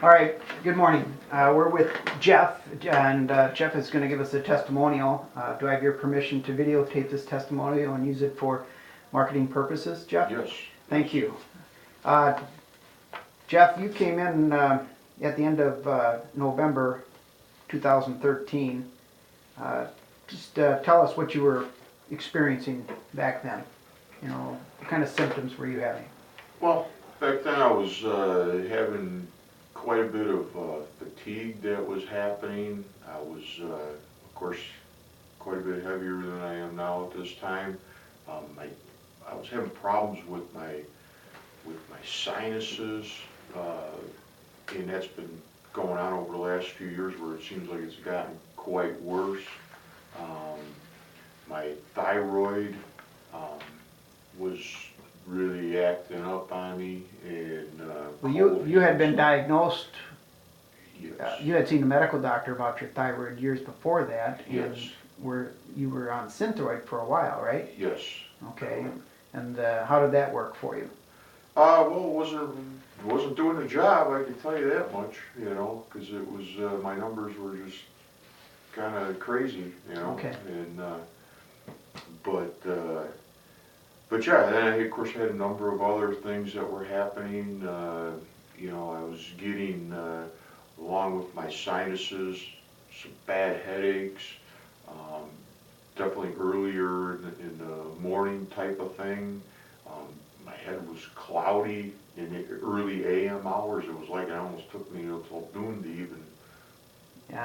All right, good morning. We're with Jeff, and Jeff is going to give us a testimonial. Do I have your permission to videotape this testimonial and use it for marketing purposes, Jeff? Yes. Thank you. Jeff, you came in at the end of November 2013. Just tell us what you were experiencing back then. You know, what kind of symptoms were you having? Well, back then I was having quite a bit of fatigue that was happening. I was, of course, quite a bit heavier than I am now at this time. I was having problems with my sinuses, and that's been going on over the last few years, where it seems like it's gotten quite worse. My thyroid was really acting up on me, and Well, you had been diagnosed. Yes. You had seen a medical doctor about your thyroid years before that, and Yes. you were on Thyroid for a while, right? Yes. Okay. And how did that work for you? Well, it wasn't doing the job, I can tell you that much, you know, because it was, my numbers were just kind of crazy, you know. Okay. And, but yeah, then I, of course, had a number of other things that were happening. You know, I was getting, along with my sinuses, some bad headaches, definitely earlier in the morning type of thing. My head was cloudy in the early AM hours. It was like it almost took me until noon to even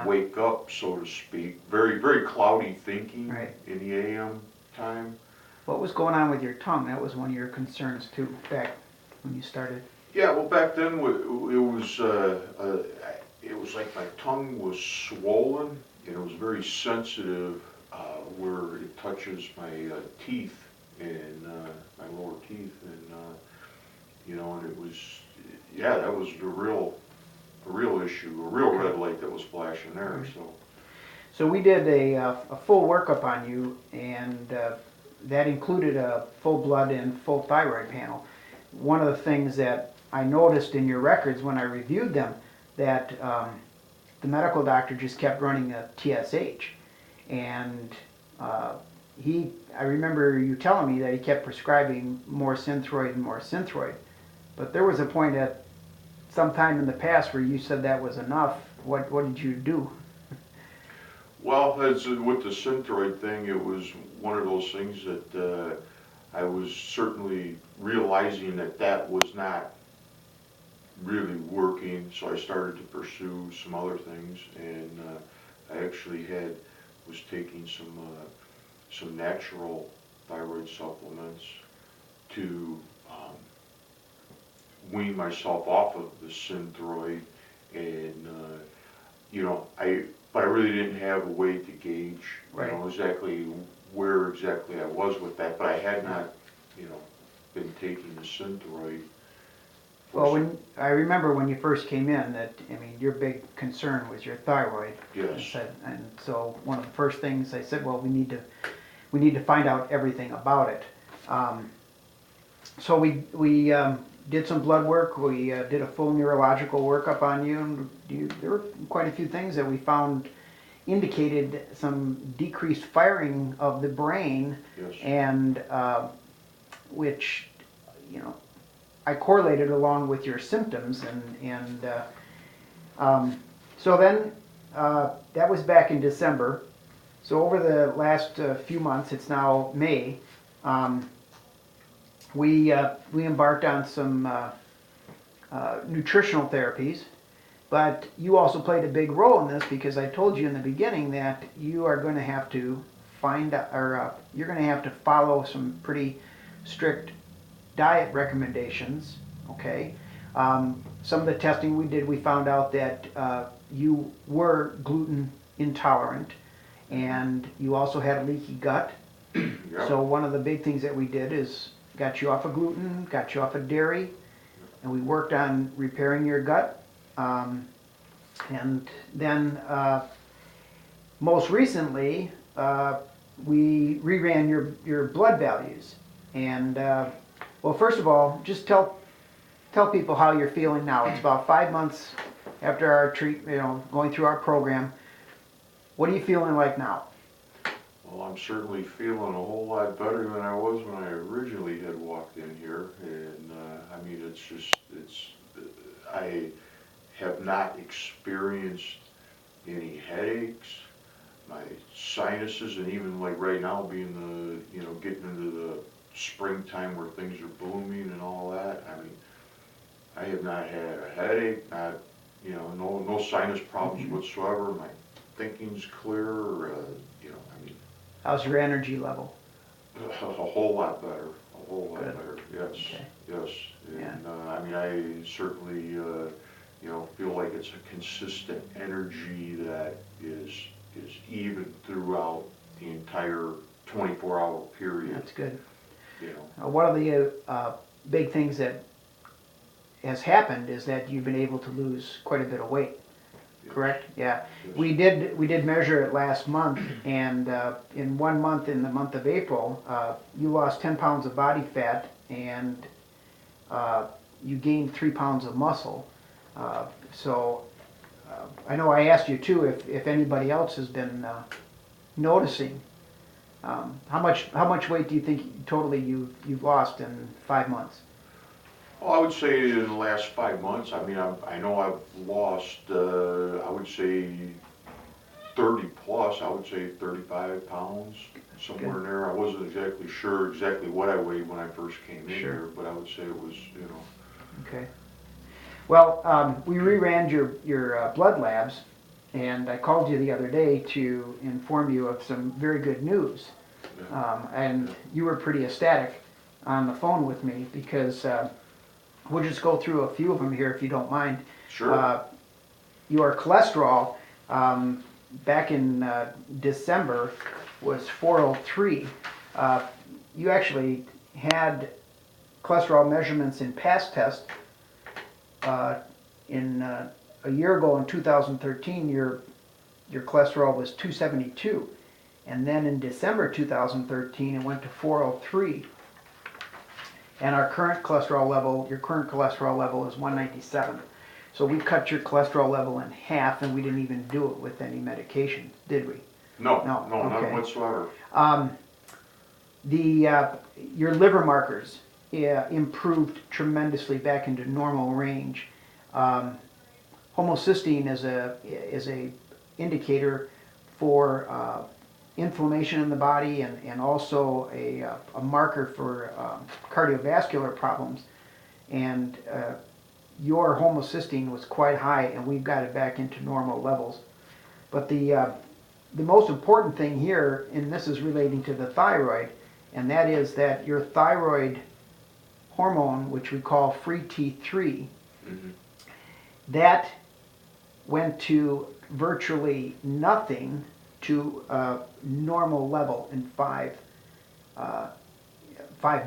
wake up, so to speak. Very, very cloudy thinking in the AM time. What was going on with your tongue? That was one of your concerns too, back when you started. Yeah, well, back then it was like my tongue was swollen, and it was very sensitive where it touches my teeth and my lower teeth, and you know, and it was, yeah, that was a real issue, a real red light that was flashing there. So we did a full workup on you, and that included a full blood and full thyroid panel. One of the things that I noticed in your records when I reviewed them, that the medical doctor just kept running a TSH, and I remember you telling me that he kept prescribing more Synthroid and more Synthroid, but there was a point at some time in the past where you said that was enough. What did you do? Well, as with the Synthroid thing, it was one of those things that I was certainly realizing that was not really working, so I started to pursue some other things, and I actually was taking some natural thyroid supplements to wean myself off of the Synthroid, and you know, but I really didn't have a way to gauge, you know, exactly where I was with that, but I had not, you know, been taking the Synthroid. Well, I remember when you first came in that, I mean, your big concern was your thyroid. Yes. And so one of the first things I said, well, we need to find out everything about it. So we did some blood work. We did a full neurological workup on you. There were quite a few things that we found indicated some decreased firing of the brain, and which, you know, I correlated along with your symptoms, and so then that was back in December. So over the last few months, it's now May, we embarked on some nutritional therapies, but you also played a big role in this, because I told you in the beginning that you are going to have to you're going to have to follow some pretty strict diet recommendations. Okay, some of the testing we did, we found out that you were gluten intolerant, and you also had a leaky gut. So one of the big things that we did is got you off of gluten, got you off of dairy, and we worked on repairing your gut. And then most recently, we reran your blood values. And well, first of all, just tell people how you're feeling now. It's about 5 months after our going through our program. What are you feeling like now? Well, I'm certainly feeling a whole lot better than I was when I originally had walked in here, and I mean, I have not experienced any headaches. My sinuses, and even like right now, being getting into the springtime where things are blooming and all that. I mean, I have not had a headache, not no sinus problems whatsoever. My thinking's clear. I mean, How's your energy level? a whole lot better. A whole lot Good. better. Yes. Okay. Yes. Yeah. And I mean, I certainly feel like it's a consistent energy that is even throughout the entire 24-hour period. That's good. You know. One of the big things that has happened is that you've been able to lose quite a bit of weight. Yes. Correct? Yeah. Yes. We did measure it last month, and in 1 month, in the month of April, you lost 10 pounds of body fat, and you gained 3 pounds of muscle. So I know I asked you too if anybody else has been noticing. How much weight do you think totally you've lost in 5 months? Well, I would say in the last 5 months, I mean, I know I've lost, I would say 30 plus, I would say 35 pounds, somewhere in there. I wasn't exactly sure exactly what I weighed when I first came in Sure. here, but I would say it was, Okay. Well, we reran your blood labs, and I called you the other day to inform you of some very good news. And you were pretty ecstatic on the phone with me because we'll just go through a few of them here if you don't mind. Sure. Your cholesterol back in December was 403. You actually had cholesterol measurements in past tests. In a year ago in 2013, your cholesterol was 272, and then in December 2013 it went to 403. And your current cholesterol level is 197. So we cut your cholesterol level in half, and we didn't even do it with any medication, did we? No, No, none okay. whatsoever. Your liver markers improved tremendously back into normal range. Homocysteine is a indicator for inflammation in the body, and also a marker for cardiovascular problems. And your homocysteine was quite high, and we've got it back into normal levels. But the most important thing here, and this is relating to the thyroid, and that is that your thyroid hormone, which we call free T3, that went to virtually nothing to a normal level in 5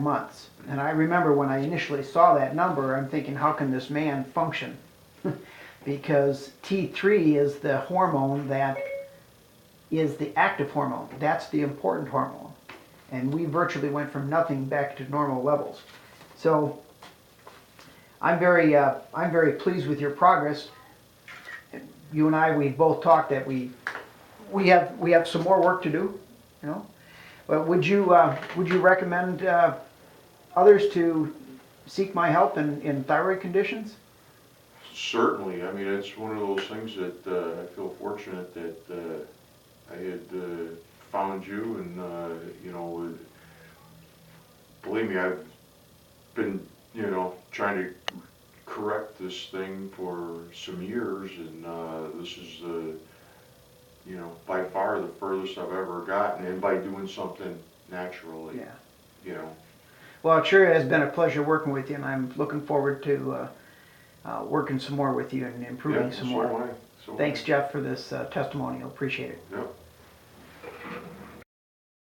months. And I remember when I initially saw that number, I'm thinking, how can this man function? Because T3 is the hormone that is the active hormone. That's the important hormone. And we virtually went from nothing back to normal levels. So I'm very pleased with your progress. You and I, we both talked that we have some more work to do, you know. But would you recommend others to seek my help in thyroid conditions? Certainly. I mean, it's one of those things that I feel fortunate that I had found you, and believe me, I've been trying to correct this thing for some years, and this is by far the furthest I've ever gotten, and by doing something naturally. Yeah. Well, it sure has been a pleasure working with you, and I'm looking forward to working some more with you and improving some more. So Thanks, Jeff, for this testimonial. Appreciate it. Yep.